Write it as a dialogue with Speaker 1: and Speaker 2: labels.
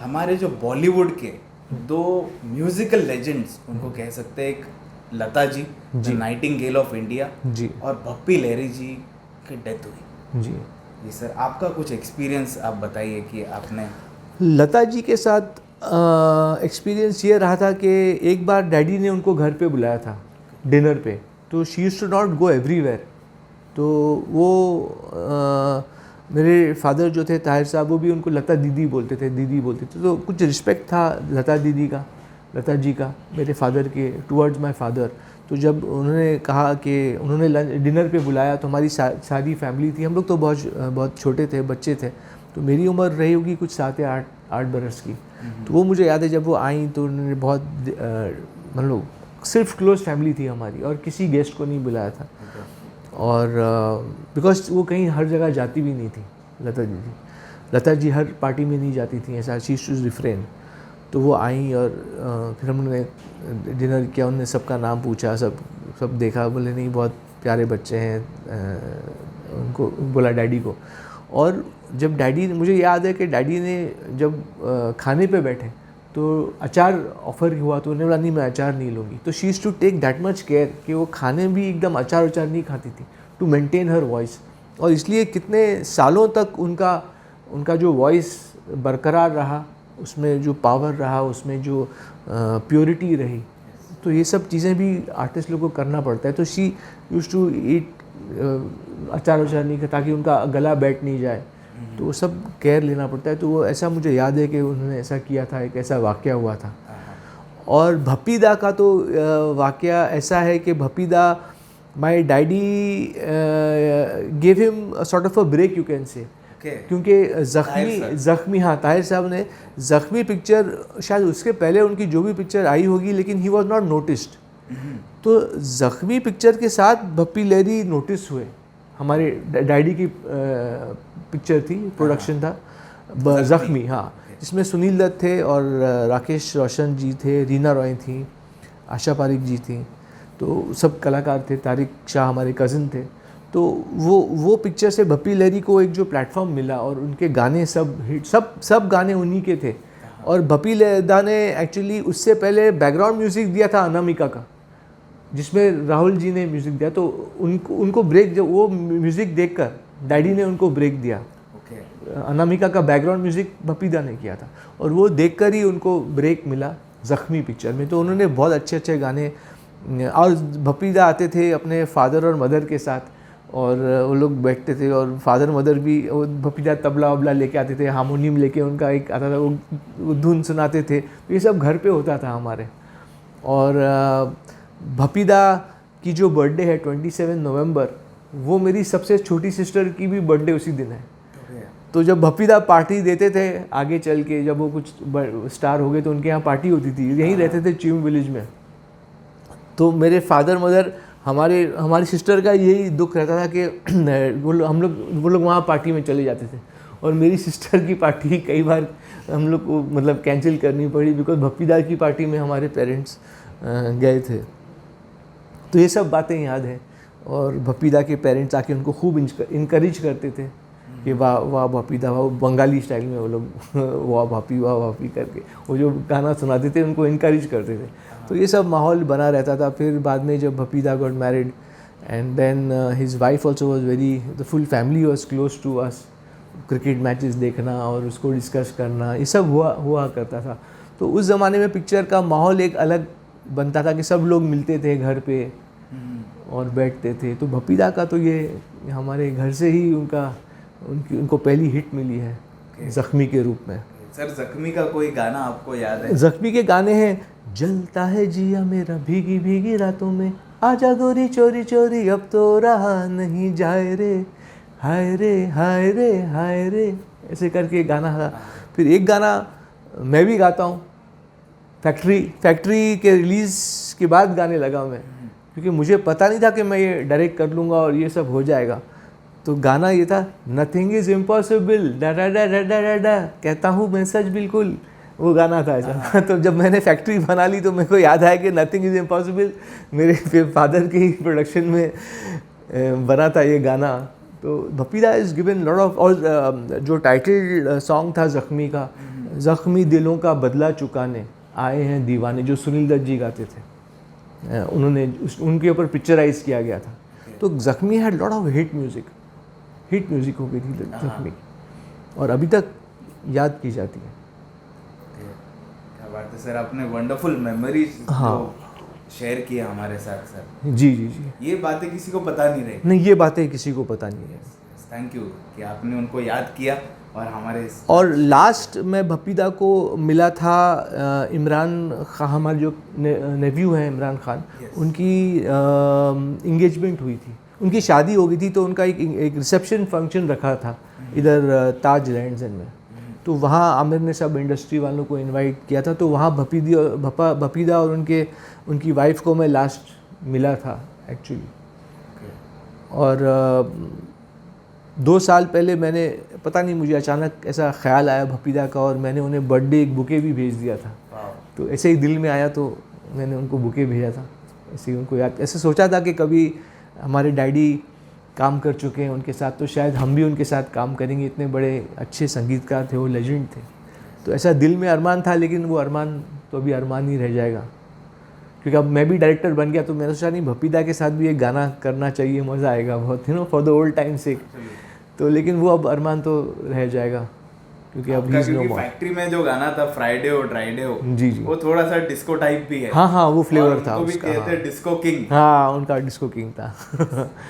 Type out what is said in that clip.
Speaker 1: हमारे जो बॉलीवुड के दो म्यूजिकल लेजेंड्स उनको कह सकते हैं, एक लता जी
Speaker 2: जी।
Speaker 1: नाइटिंगेल ऑफ इंडिया
Speaker 2: जी
Speaker 1: और भप्पी लहरी जी की डेथ हुई।
Speaker 2: जी।
Speaker 1: जी सर, आपका कुछ एक्सपीरियंस आप बताइए कि आपने।
Speaker 2: लता जी के साथ एक्सपीरियंस ये रहा था कि एक बार डैडी ने उनको घर पे बुलाया था डिनर पे, तो she used to not go everywhere. तो वो मेरे फादर जो थे ताहिर साहब, वो भी उनको लता दीदी बोलते थे, दीदी बोलते थे। तो कुछ रिस्पेक्ट था लता दीदी का, लता जी का, मेरे फादर के टुवर्ड्स माय फादर। तो जब उन्होंने कहा कि उन्होंने लंच डिनर पे बुलाया, तो हमारी सारी फैमिली थी। हम लोग तो बहुत छोटे थे, बच्चे थे। तो मेरी उम्र रही होगी कुछ 7 या 8 बरस की। तो वो मुझे याद है, जब वो आई तो उन्होंने बहुत मतलब सिर्फ क्लोज फैमिली थी हमारी, और किसी गेस्ट को नहीं बुलाया था। और बिकॉज वो कहीं हर जगह जाती भी नहीं थी लता जी हर पार्टी में नहीं जाती थी, ऐसा शी टू रिफ्रेन। तो वो आई और फिर हमने डिनर किया, उन्होंने सबका नाम पूछा, सब देखा, बोले नहीं बहुत प्यारे बच्चे हैं, उनको बोला डैडी को। और जब डैडी, मुझे याद है कि डैडी ने जब खाने पे बैठे तो अचार ऑफ़र हुआ, तो उन्होंने बोला नहीं मैं अचार नहीं लूँगी। तो she used to take that much care कि वो खाने भी एकदम अचार नहीं खाती थी, टू मेंटेन हर वॉइस। और इसलिए कितने सालों तक उनका जो वॉइस बरकरार रहा, उसमें जो पावर रहा, उसमें जो प्योरिटी रही। तो ये सब चीज़ें भी आर्टिस्ट लोग को करना पड़ता है। तो शी यूज्ड टू ईट अचार नहीं, ताकि उनका गला बैठ नहीं जाए। तो वो सब केयर लेना पड़ता है। तो वो ऐसा मुझे याद है कि उन्होंने ऐसा किया था, एक ऐसा वाक़या हुआ था। और भप्पीदा का तो वाक़या ऐसा है कि Bappida, my daddy give him sort of a break you can say, क्योंकि ज़ख्मी हाँ, ताहिर साहब ने ज़ख्मी पिक्चर, शायद उसके पहले उनकी जो भी पिक्चर आई होगी, लेकिन ही वॉज नॉट नोटिस्ड। तो ज़ख्मी पिक्चर के साथ भप्पी लहरी नोटिस हुए। हमारे डैडी की पिक्चर थी, प्रोडक्शन था ज़ख्मी, हाँ, जिसमें सुनील दत्त थे और राकेश रोशन जी थे, रीना रॉय थी, आशा पारिक जी थी। तो सब कलाकार थे, तारिक शाह हमारे कज़न थे। तो वो पिक्चर से भप्पी लहरी को एक जो प्लेटफॉर्म मिला, और उनके गाने सब हिट, सब गाने उन्हीं के थे। और भप्पी लहरी ने एक्चुअली उससे पहले बैकग्राउंड म्यूज़िक दिया था अनामिका का, जिसमें राहुल जी ने म्यूज़िक दिया। तो उनको ब्रेक, जब वो म्यूज़िक देखकर डैडी ने उनको ब्रेक दिया। अनामिका का बैकग्राउंड म्यूज़िक भप्पीदा ने किया था, और वो देखकर ही उनको ब्रेक मिला ज़ख्मी पिक्चर में। तो उन्होंने बहुत अच्छे गाने, और भप्पीदा आते थे अपने फादर और मदर के साथ, और वो लोग बैठते थे, और फादर मदर भी, वो भप्पीदा तबला वबला लेके आते थे, हारमोनियम लेके उनका एक आता था, वो धुन सुनाते थे। तो ये सब घर पे होता था हमारे। और भप्पीदा की जो बर्थडे है 27 नवंबर, वो मेरी सबसे छोटी सिस्टर की भी बर्थडे उसी दिन है। तो जब भप्पीदा पार्टी देते थे आगे चल के, जब वो कुछ स्टार हो गए, तो उनके यहाँ पार्टी होती थी, यहीं रहते थे च्यूम विलेज में। तो मेरे फादर मदर, हमारी सिस्टर का यही दुख रहता था कि वो लोग वहाँ पार्टी में चले जाते थे, और मेरी सिस्टर की पार्टी कई बार हम लोग को मतलब कैंसिल करनी पड़ी, बिकॉज भप्पीदा की पार्टी में हमारे पेरेंट्स गए थे। तो ये सब बातें याद हैं। और भप्पीदा के पेरेंट्स आके उनको खूब इनकरेज करते थे कि वाह वाह भप्पीदा, वाह, बंगाली स्टाइल में वो लोग वाह भापी करके वो जो गाना सुनाते थे, उनको इनकरेज करते थे। तो ये सब माहौल बना रहता था। फिर बाद में जब Bappida got married, and then his wife also was very, the full family was close to us. Cricket matches देखना और उसको डिस्कस करना, ये सब हुआ करता था। तो उस ज़माने में पिक्चर का माहौल एक अलग बनता था कि सब लोग मिलते थे घर पे और बैठते थे। तो भप्पीदा का तो ये हमारे घर से ही उनको पहली हिट मिली है ज़ख्मी के रूप में।
Speaker 1: सर, ज़ख्मी का कोई गाना आपको याद है?
Speaker 2: ज़ख्मी के गाने हैं, जलता है जिया मेरा भीगी भीगी रातों में, आजा गोरी चोरी चोरी अब तो रहा नहीं जाए रे, हाय रे हाय रे हाय रे, ऐसे करके गाना था। फिर एक गाना मैं भी गाता हूँ, फैक्ट्री के रिलीज़ के बाद गाने लगा मैं, क्योंकि मुझे पता नहीं था कि मैं ये डायरेक्ट कर लूँगा और ये सब हो जाएगा। तो गाना ये था, नथिंग इज़ इम्पॉसिबल, डा डा डा डा डा डा, कहता हूँ मैं सच बिल्कुल, वो गाना था ऐसा। तो जब मैंने फैक्ट्री बना ली तो मेरे को याद आया कि नथिंग इज़ इम्पॉसिबल मेरे फादर के ही प्रोडक्शन में बना था ये गाना। तो भप्पीदा इज़ गिवन लॉट ऑफ, और जो टाइटल सॉन्ग था ज़ख्मी का, ज़ख्मी दिलों का बदला चुकाने आए हैं दीवाने, जो सुनील दत्त जी गाते थे, उन्होंने उनके ऊपर पिक्चराइज किया गया था। तो Zakhmi had lot of hit music हो गई थी ज़ख्मी, और अभी तक याद की जाती है।
Speaker 1: क्या बात है सर, आपने वंडरफुल मेमोरीज शेयर किया हमारे साथ सर।
Speaker 2: जी जी जी,
Speaker 1: ये बातें किसी को पता नहीं रही।
Speaker 2: नहीं, ये बातें किसी को पता नहीं है।
Speaker 1: थैंक यू कि आपने उनको याद किया और हमारे
Speaker 2: और लास्ट मैं भपीदा को मिला था इमरान खान, हमारे जो नेव्यू हैं इमरान खान, उनकी इंगेजमेंट हुई थी, उनकी शादी हो गई थी, तो उनका एक रिसेप्शन फंक्शन रखा था इधर ताज लैंड्स एंड में। तो वहाँ आमिर ने सब इंडस्ट्री वालों को इनवाइट किया था, तो वहाँ भपीदा और उनकी वाइफ को मैं लास्ट मिला था एक्चुअली। और 2 साल पहले मैंने, पता नहीं, मुझे अचानक ऐसा ख्याल आया भपीदा का, और मैंने उन्हें बर्थडे एक बुके भी भेज दिया था। तो ऐसे ही दिल में आया, तो मैंने उनको बुके भेजा था। ऐसे ही उनको याद, ऐसे सोचा था कि कभी हमारे डैडी काम कर चुके हैं उनके साथ, तो शायद हम भी उनके साथ काम करेंगे। इतने बड़े अच्छे संगीतकार थे, वो लेजेंड थे। तो ऐसा दिल में अरमान था, लेकिन वो अरमान तो अभी अरमान ही रह जाएगा, क्योंकि अब मैं भी डायरेक्टर बन गया। तो मैंने सोचा नहीं, भपीदा के साथ भी एक गाना करना चाहिए, मज़ा आएगा बहुत, फॉर द ओल्ड टाइम से। तो लेकिन वो अब अरमान तो रह जाएगा, क्योंकि अब ही नो मोर।
Speaker 1: फैक्ट्री में जो गाना था फ्राइडे हो ड्राइडे हो,
Speaker 2: जी जी,
Speaker 1: वो थोड़ा सा डिस्को टाइप भी है।
Speaker 2: हाँ, वो फ्लेवर था
Speaker 1: उसका,
Speaker 2: उसका।
Speaker 1: कहते हैं डिस्को किंग।
Speaker 2: हाँ, उनका डिस्को किंग था।